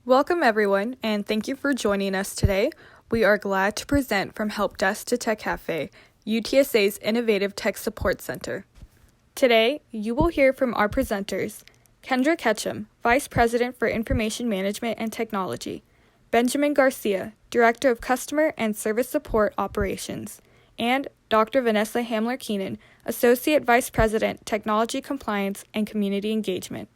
Welcome everyone, and thank you for joining us today. We are glad to present from Help Desk to Tech Café, UTSA's Innovative Tech Support Center. Today, you will hear from our presenters, Kendra Ketchum, Vice President for Information Management and Technology, Benjamin Garcia, Director of Customer and Service Support Operations, and Dr. Vanessa Kenon, Associate Vice President, Technology Compliance and Community Engagement.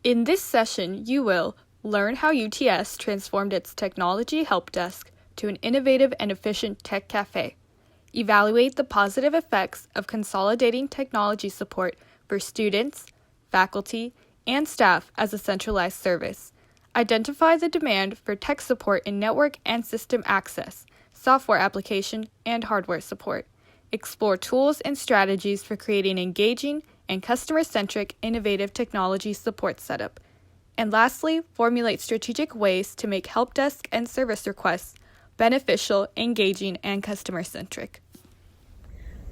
In this session, you will learn how UTS transformed its technology help desk to an innovative and efficient tech cafe, evaluate the positive effects of consolidating technology support for students, faculty, and staff as a centralized service, identify the demand for tech support in network and system access, software application, and hardware support, explore tools and strategies for creating engaging and customer-centric innovative technology support setup, and lastly, formulate strategic ways to make help desk and service requests beneficial, engaging, and customer-centric.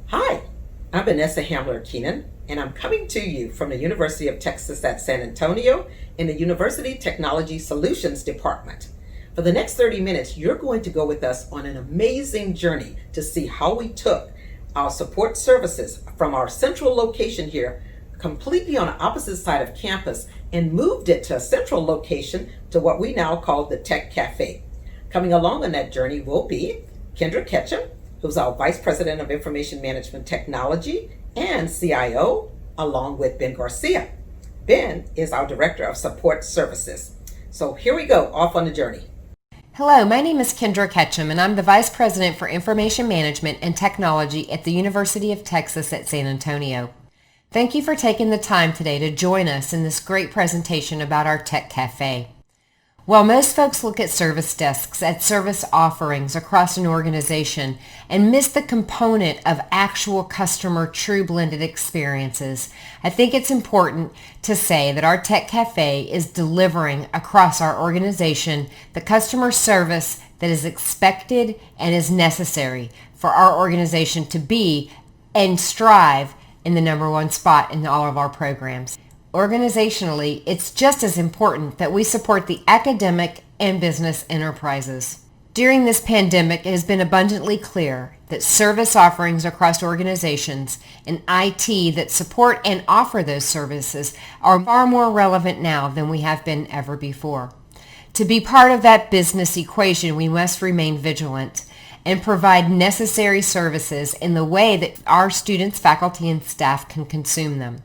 Hi, I'm Vanessa Kenon, and I'm coming to you from the University of Texas at San Antonio in the University Technology Solutions Department. For the next 30 minutes, you're going to go with us on an amazing journey to see how we took our support services from our central location here, completely on the opposite side of campus, and moved it to a central location to what we now call the Tech Café. Coming along on that journey will be Kendra Ketchum, who's our Vice President of Information Management Technology and CIO, along with Ben Garcia. Ben is our Director of Support Services. So here we go, off on the journey. Hello, my name is Kendra Ketchum, and I'm the Vice President for Information Management and Technology at the University of Texas at San Antonio. Thank you for taking the time today to join us in this great presentation about our Tech Cafe. While most folks look at service desks as service offerings across an organization and miss the component of actual customer true blended experiences, I think it's important to say that our Tech Cafe is delivering across our organization the customer service that is expected and is necessary for our organization to be and strive in the number one spot in all of our programs. Organizationally, it's just as important that we support the academic and business enterprises. During this pandemic, it has been abundantly clear that service offerings across organizations and IT that support and offer those services are far more relevant now than we have been ever before. To be part of that business equation, we must remain vigilant and provide necessary services in the way that our students, faculty, and staff can consume them.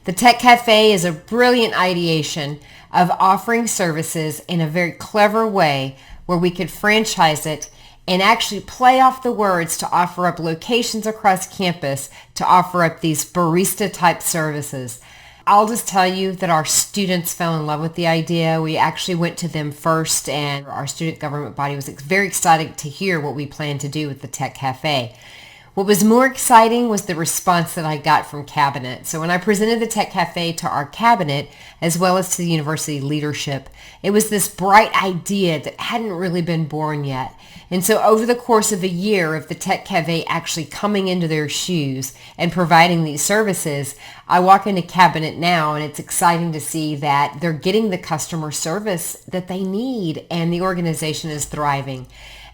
The Tech Cafe is a brilliant ideation of offering services in a very clever way where we could franchise it and actually play off the words to offer up locations across campus to offer up these barista type services. I'll just tell you that our students fell in love with the idea. We actually went to them first, and our student government body was very excited to hear what we plan to do with the Tech Cafe. What was more exciting was the response that I got from Cabinet. So when I presented the Tech Cafe to our Cabinet, as well as to the university leadership, it was this bright idea that hadn't really been born yet. And so over the course of a year of the Tech Cafe actually coming into their shoes and providing these services, I walk into Cabinet now, and it's exciting to see that they're getting the customer service that they need, and the organization is thriving.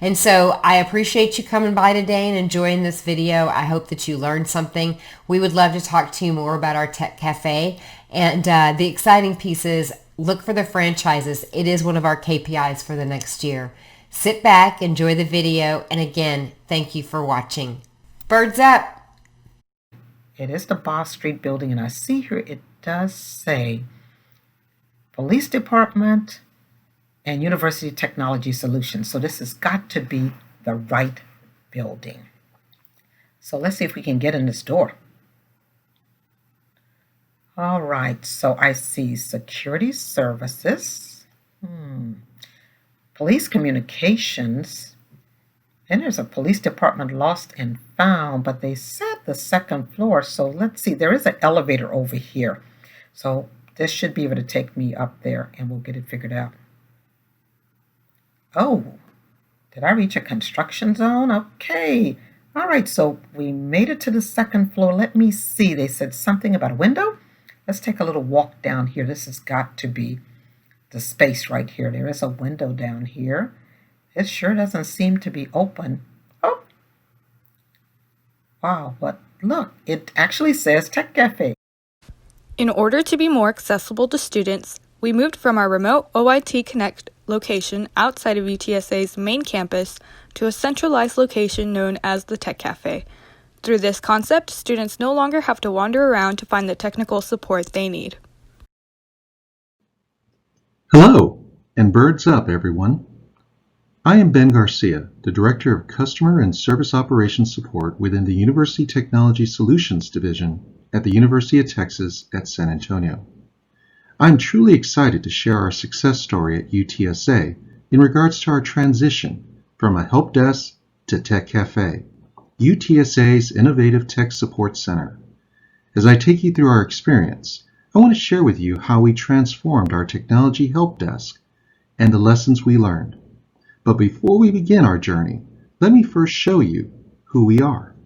And so I appreciate you coming by today and enjoying this video. I hope that you learned something. We would love to talk to you more about our Tech Cafe. And the exciting piece is look for the franchises. It is one of our KPIs for the next year. Sit back, enjoy the video, and again, thank you for watching. Birds up! It is the Boss Street building, and I see here it does say Police Department and University Technology Solutions. So this has got to be the right building. So let's see if we can get in this door. All right, so I see security services, police communications, and there's a police department lost and found, but they said the second floor. So let's see, there is an elevator over here. So this should be able to take me up there, and we'll get it figured out. Oh, did I reach a construction zone? Okay. All right, so we made it to the second floor. Let me see. They said something about a window. Let's take a little walk down here. This has got to be the space right here. There is a window down here. It sure doesn't seem to be open. Oh, wow, but look, it actually says Tech Café. In order to be more accessible to students, we moved from our remote OIT Connect location outside of UTSA's main campus to a centralized location known as the Tech Café. Through this concept, students no longer have to wander around to find the technical support they need. Hello, and birds up, everyone. I am Ben Garcia, the Director of Customer and Service Operations Support within the University Technology Solutions Division at the University of Texas at San Antonio. I'm truly excited to share our success story at UTSA in regards to our transition from a help desk to Tech Café, UTSA's innovative tech support center. As I take you through our experience, I want to share with you how we transformed our technology help desk and the lessons we learned. But before we begin our journey, let me first show you who we are.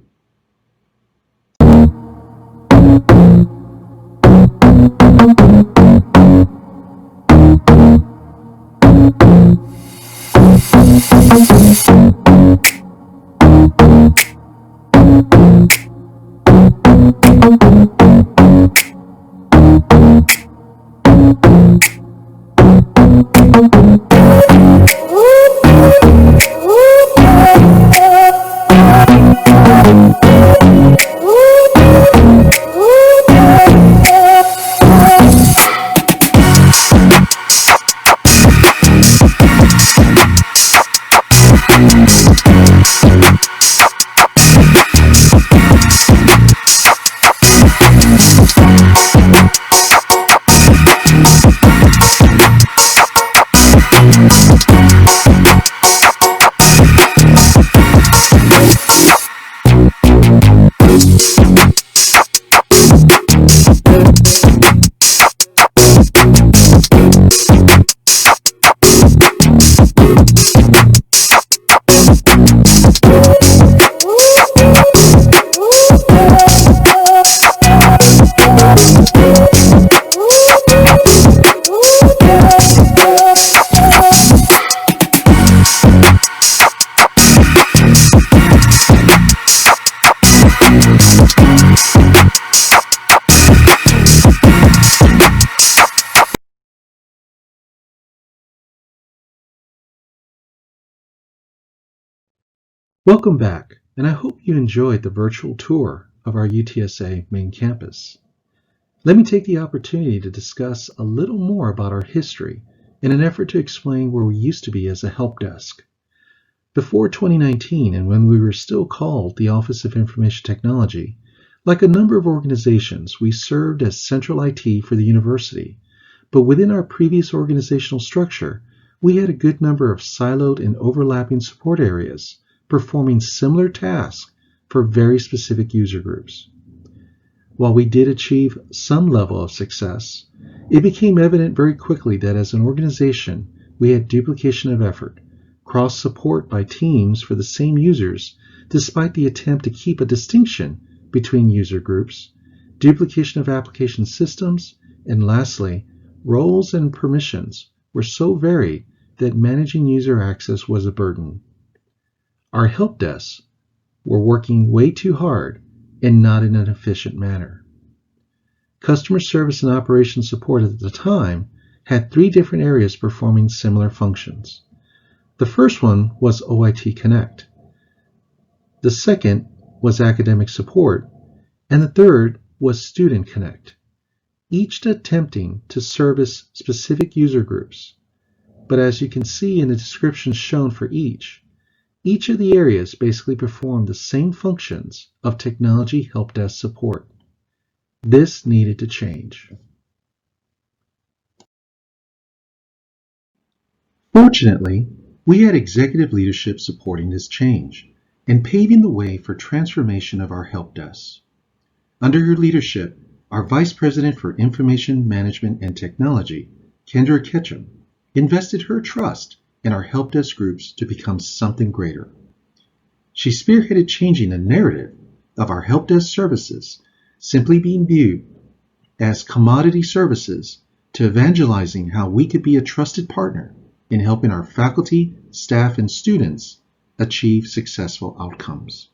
Welcome back, and I hope you enjoyed the virtual tour of our UTSA main campus. Let me take the opportunity to discuss a little more about our history in an effort to explain where we used to be as a help desk. Before 2019, and when we were still called the Office of Information Technology, like a number of organizations, we served as central IT for the university, but within our previous organizational structure, we had a good number of siloed and overlapping support areas performing similar tasks for very specific user groups. While we did achieve some level of success, it became evident very quickly that as an organization, we had duplication of effort, cross-support by teams for the same users, despite the attempt to keep a distinction between user groups, duplication of application systems, and lastly, roles and permissions were so varied that managing user access was a burden. Our help desks were working way too hard and not in an efficient manner. Customer service and operations support at the time had 3 different areas performing similar functions. The first one was OIT Connect. The second was academic support, and the third was Student Connect, each attempting to service specific user groups. But as you can see in the descriptions shown for each of the areas basically performed the same functions of technology help desk support. This needed to change. Fortunately, we had executive leadership supporting this change and paving the way for transformation of our help desks. Under her leadership, our Vice President for Information Management and Technology, Kendra Ketchum, invested her trust in our help desk groups to become something greater. She spearheaded changing the narrative of our help desk services simply being viewed as commodity services to evangelizing how we could be a trusted partner in helping our faculty, staff, and students achieve successful outcomes.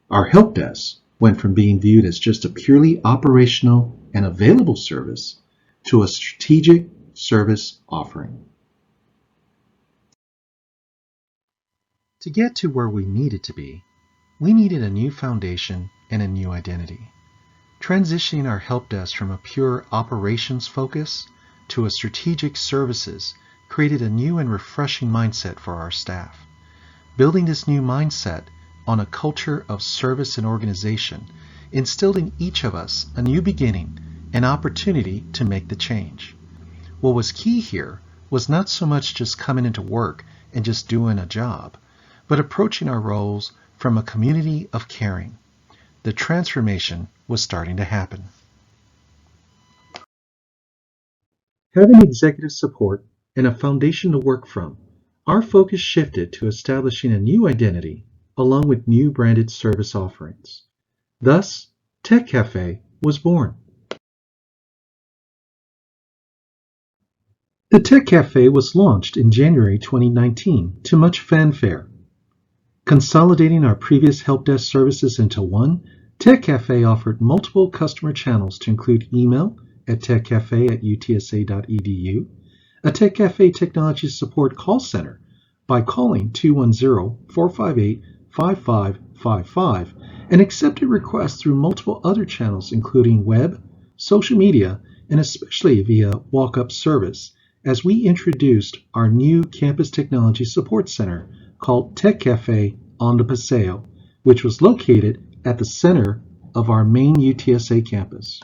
Our help desk went from being viewed as just a purely operational and available service to a strategic service offering. To get to where we needed to be, we needed a new foundation and a new identity. Transitioning our help desk from a pure operations focus to a strategic services created a new and refreshing mindset for our staff. Building this new mindset on a culture of service and organization instilled in each of us a new beginning and opportunity to make the change. What was key here was not so much just coming into work and just doing a job, but approaching our roles from a community of caring. The transformation was starting to happen. Having executive support and a foundation to work from, our focus shifted to establishing a new identity along with new branded service offerings. Thus, Tech Café was born. The Tech Café was launched in January 2019 to much fanfare. Consolidating our previous help desk services into one, Tech Café offered multiple customer channels to include email at techcafe@utsa.edu, a Tech Café technology support call center by calling 210-458-5555, and accepted requests through multiple other channels including web, social media, and especially via walk-up service as we introduced our new campus technology support center called Tech Café on the Paseo, which was located at the center of our main UTSA campus.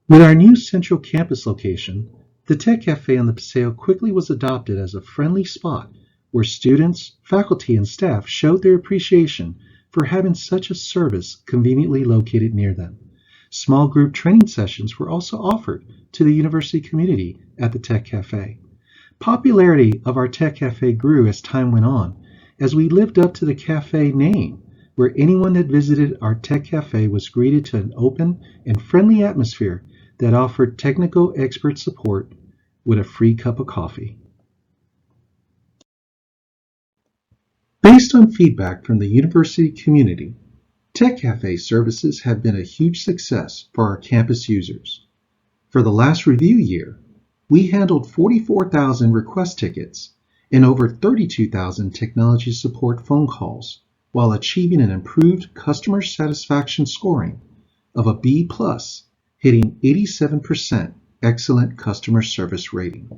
With our new central campus location, the Tech Café on the Paseo quickly was adopted as a friendly spot where students, faculty, and staff showed their appreciation for having such a service conveniently located near them. Small group training sessions were also offered to the university community at the Tech Café. Popularity of our Tech Café grew as time went on, as we lived up to the cafe name, where anyone that visited our Tech Café was greeted to an open and friendly atmosphere that offered technical expert support with a free cup of coffee. Based on feedback from the university community, Tech Café services have been a huge success for our campus users. For the last review year, we handled 44,000 request tickets and over 32,000 technology support phone calls, while achieving an improved customer satisfaction scoring of a B+, hitting 87% excellent customer service rating.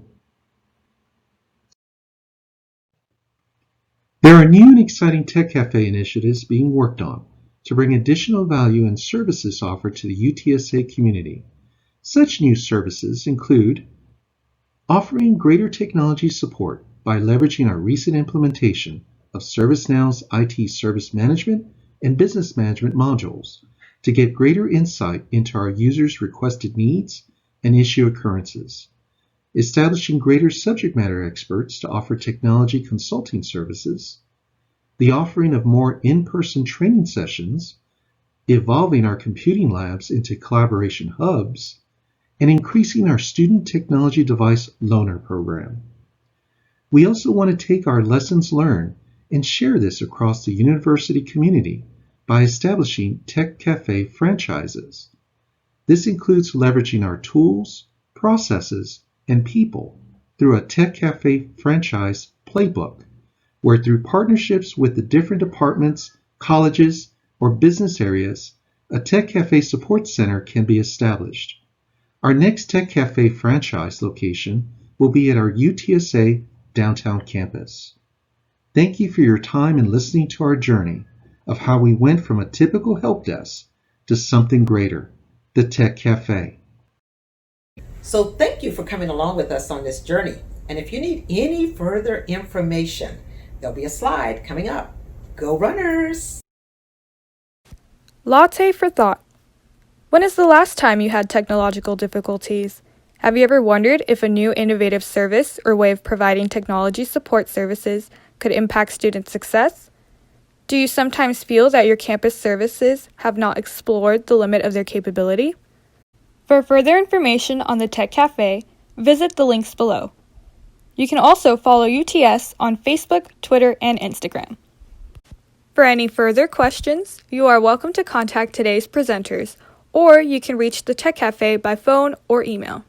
There are new and exciting Tech Café initiatives being worked on to bring additional value and services offered to the UTSA community. Such new services include offering greater technology support by leveraging our recent implementation of ServiceNow's IT service management and business management modules to get greater insight into our users' requested needs and issue occurrences, establishing greater subject matter experts to offer technology consulting services, the offering of more in-person training sessions, evolving our computing labs into collaboration hubs, and increasing our student technology device loaner program. We also want to take our lessons learned and share this across the university community by establishing Tech Café franchises. This includes leveraging our tools, processes, and people through a Tech Café franchise playbook, where through partnerships with the different departments, colleges, or business areas, a Tech Café support center can be established. Our next Tech Café franchise location will be at our UTSA downtown campus. Thank you for your time in listening to our journey of how we went from a typical help desk to something greater, the Tech Café. So thank you for coming along with us on this journey. And if you need any further information, there'll be a slide coming up. Go Runners! Latte for thought. When is the last time you had technological difficulties? Have you ever wondered if a new innovative service or way of providing technology support services could impact student success? Do you sometimes feel that your campus services have not explored the limit of their capability? For further information on the Tech Café, visit the links below. You can also follow UTS on Facebook, Twitter, and Instagram. For any further questions, you are welcome to contact today's presenters, or you can reach the Tech Café by phone or email.